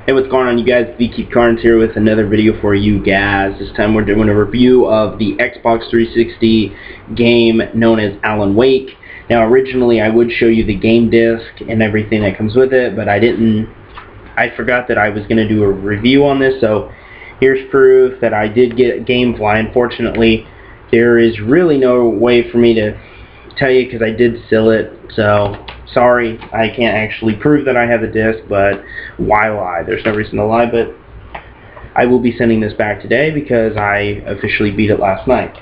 Hey, what's going on, you guys? VKeep Carnes here with another video for you guys. This time we're doing a review of the Xbox 360 game known as Alan Wake. Now, originally I would show you the game disc and everything that comes with it, but I didn't. I forgot that I was going to do a review on this, so here's proof that I did get GameFly. Unfortunately, there is really no way for me to tell you because I did steal it, so sorry, I can't actually prove that I have the disc, but why lie? There's no reason to lie, but I will be sending this back today because I officially beat it last night.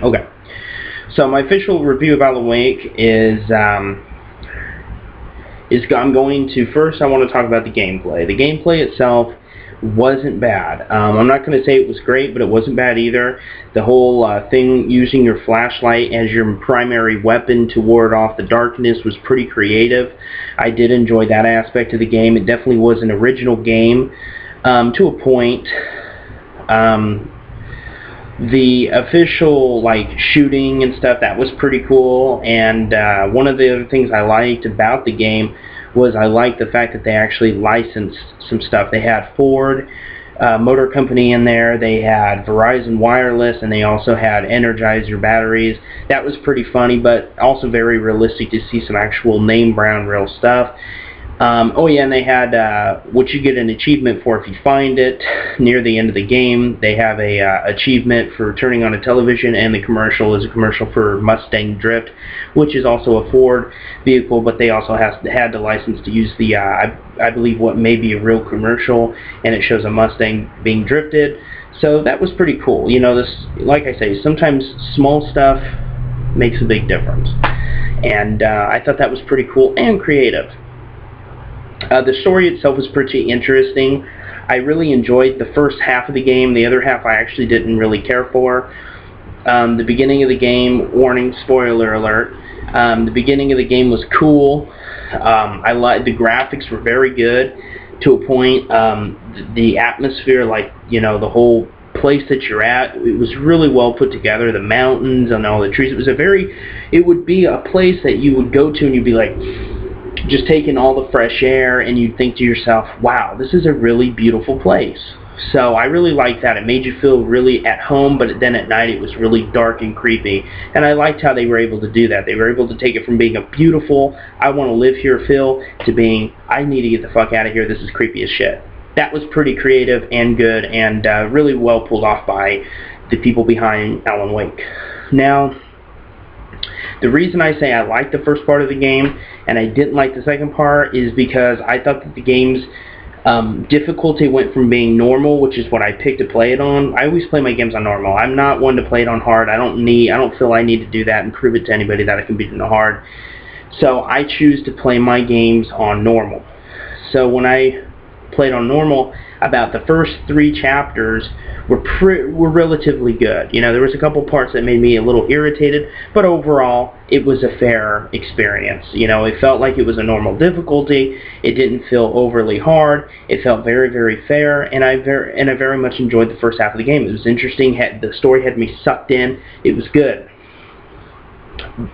Okay, so my official review of Alan Wake is I'm going to, first I want to talk about the gameplay. The gameplay itself wasn't bad. I'm not going to say it was great, but it wasn't bad either. The whole thing using your flashlight as your primary weapon to ward off the darkness was pretty creative. I did enjoy that aspect of the game. It definitely was an original game to a point. The official shooting and stuff, that was pretty cool, and one of the other things I liked about the game was I liked the fact that they actually licensed some stuff. They had Ford Motor Company in there, they had Verizon Wireless, and they also had Energizer batteries. That was pretty funny, but also very realistic to see some actual name brand real stuff. Oh yeah, and they had what you get an achievement for if you find it near the end of the game. They have a achievement for turning on a television, and the commercial is a commercial for Mustang Drift, which is also a Ford vehicle, but they also had the license to use the I believe what may be a real commercial, and it shows a Mustang being drifted. So that was pretty cool. You know, this, like I say, sometimes small stuff makes a big difference, and I thought that was pretty cool and creative. The story itself was pretty interesting. I really enjoyed the first half of the game. The other half I actually didn't really care for. The beginning of the game, warning, spoiler alert, the beginning of the game was cool. I liked the graphics were very good to a point. The atmosphere, the whole place that you're at, it was really well put together. The mountains and all the trees. It would be a place that you would go to and you'd be like, just taking all the fresh air, and you'd think to yourself, wow, this is a really beautiful place. So I really liked that. It made you feel really at home, but then at night it was really dark and creepy. And I liked how they were able to do that. They were able to take it from being a beautiful, I want to live here feel, to being, I need to get the fuck out of here, this is creepy as shit. That was pretty creative and good, and really well pulled off by the people behind Alan Wake. Now, the reason I say I liked the first part of the game and I didn't like the second part is because I thought that the game's difficulty went from being normal, which is what I picked to play it on. I always play my games on normal. I'm not one to play it on hard. I don't feel I need to do that and prove it to anybody that I can beat it on hard. So I choose to play my games on normal. So when I played on normal, about the first 3 chapters were relatively good. You know, there was a couple parts that made me a little irritated, but overall it was a fair experience. You know, it felt like it was a normal difficulty. It didn't feel overly hard. It felt very, very fair, and I very much enjoyed the first half of the game. It was interesting. The story had me sucked in. It was good.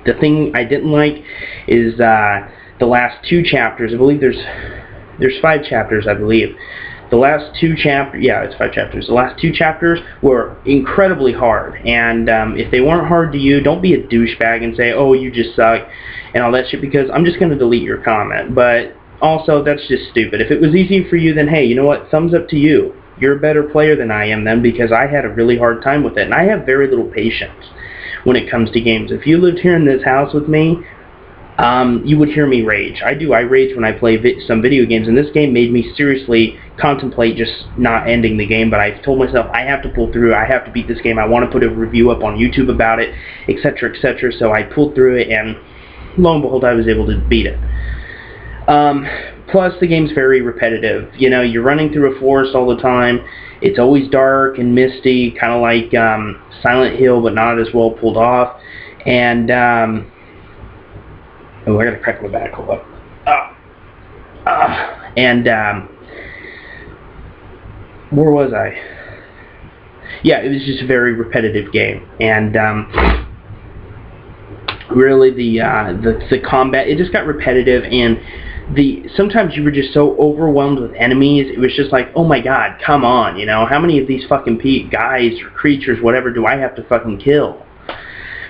The thing I didn't like is the last 2 chapters. I believe there's 5 chapters, I believe. The last 2 chapters, yeah, it's 5 chapters. The last 2 chapters were incredibly hard, and if they weren't hard to you, don't be a douchebag and say, oh, you just suck, and all that shit, because I'm just going to delete your comment. But also, that's just stupid. If it was easy for you, then hey, you know what, thumbs up to you. You're a better player than I am then, because I had a really hard time with it, and I have very little patience when it comes to games. If you lived here in this house with me, you would hear me rage. I rage when I play some video games, and this game made me seriously contemplate just not ending the game, but I told myself I have to pull through, I have to beat this game, I want to put a review up on YouTube about it, etc., etc., so I pulled through it, and lo and behold, I was able to beat it. Plus, the game's very repetitive. You know, you're running through a forest all the time, it's always dark and misty, kind of like Silent Hill, but not as well pulled off, and oh, I gotta crack my back, hold up. Where was I? Yeah, it was just a very repetitive game, and really the combat, it just got repetitive, and sometimes you were just so overwhelmed with enemies. It was just like, oh my god, come on, you know, how many of these fucking guys or creatures, whatever, do I have to fucking kill?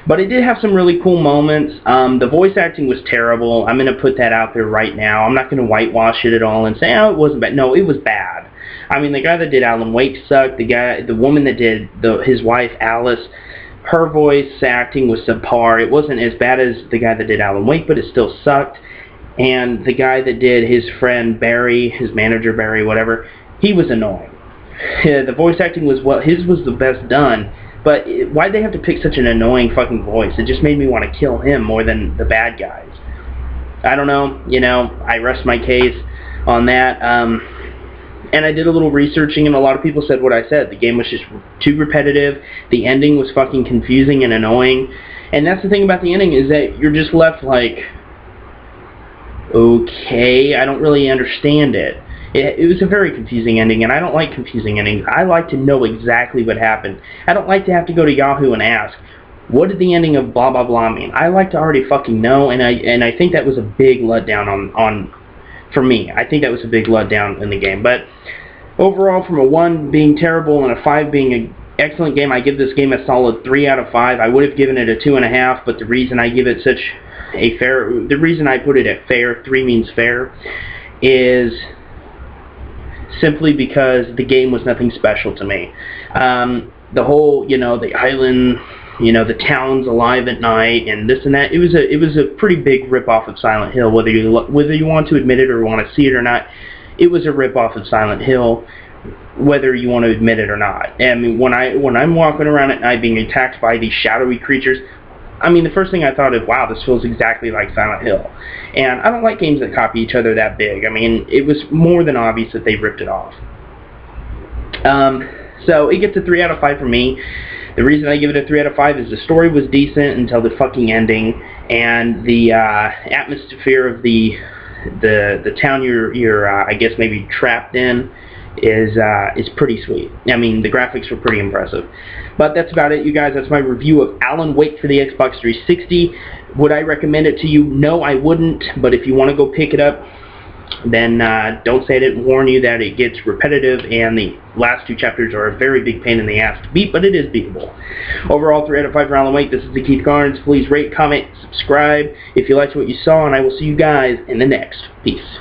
But it did have some really cool moments. The voice acting was terrible. I'm going to put that out there right now. I'm not going to whitewash it at all and say, oh, it wasn't bad. No, it was bad. I mean, the guy that did Alan Wake sucked. The woman that did his wife, Alice, her voice acting was subpar. It wasn't as bad as the guy that did Alan Wake, but it still sucked. And the guy that did his friend Barry, his manager Barry, whatever, he was annoying. The voice acting was, well, his was the best done, but why'd they have to pick such an annoying fucking voice? It just made me want to kill him more than the bad guys. I don't know, you know, I rest my case on that. And I did a little researching, and a lot of people said what I said. The game was just too repetitive. The ending was fucking confusing and annoying. And that's the thing about the ending, is that you're just left like, okay, I don't really understand it. It was a very confusing ending, and I don't like confusing endings. I like to know exactly what happened. I don't like to have to go to Yahoo and ask, what did the ending of blah blah blah mean? I like to already fucking know, and I think that was a big letdown on for me. I think that was a big letdown in the game. But overall, from a 1 being terrible and a 5 being an excellent game, I give this game a solid 3 out of 5. I would have given it a 2.5, but the reason I give it such a fair, the reason I put it at fair, 3 means fair, is simply because the game was nothing special to me. The whole, you know, the island, you know, the town's alive at night and this and that, it was a pretty big rip-off of Silent Hill, whether you want to admit it or want to see it or not. It was a rip-off of Silent Hill, whether you want to admit it or not. I mean, when I'm walking around at night being attacked by these shadowy creatures, I mean, the first thing I thought is, wow, this feels exactly like Silent Hill. And I don't like games that copy each other that big. I mean, it was more than obvious that they ripped it off. So it gets a 3 out of 5 for me. The reason I give it a 3 out of 5 is the story was decent until the fucking ending, and the atmosphere of the town you're I guess maybe trapped in is pretty sweet. I mean, the graphics were pretty impressive. But that's about it, you guys. That's my review of Alan Wake for the Xbox 360. Would I recommend it to you? No, I wouldn't. But if you want to go pick it up, then don't say I didn't warn you that it gets repetitive and the last 2 chapters are a very big pain in the ass to beat, but it is beatable. Overall, 3 out of 5 for Alan Wake. This is the Keith Garnes. Please rate, comment, subscribe if you liked what you saw, and I will see you guys in the next. Peace.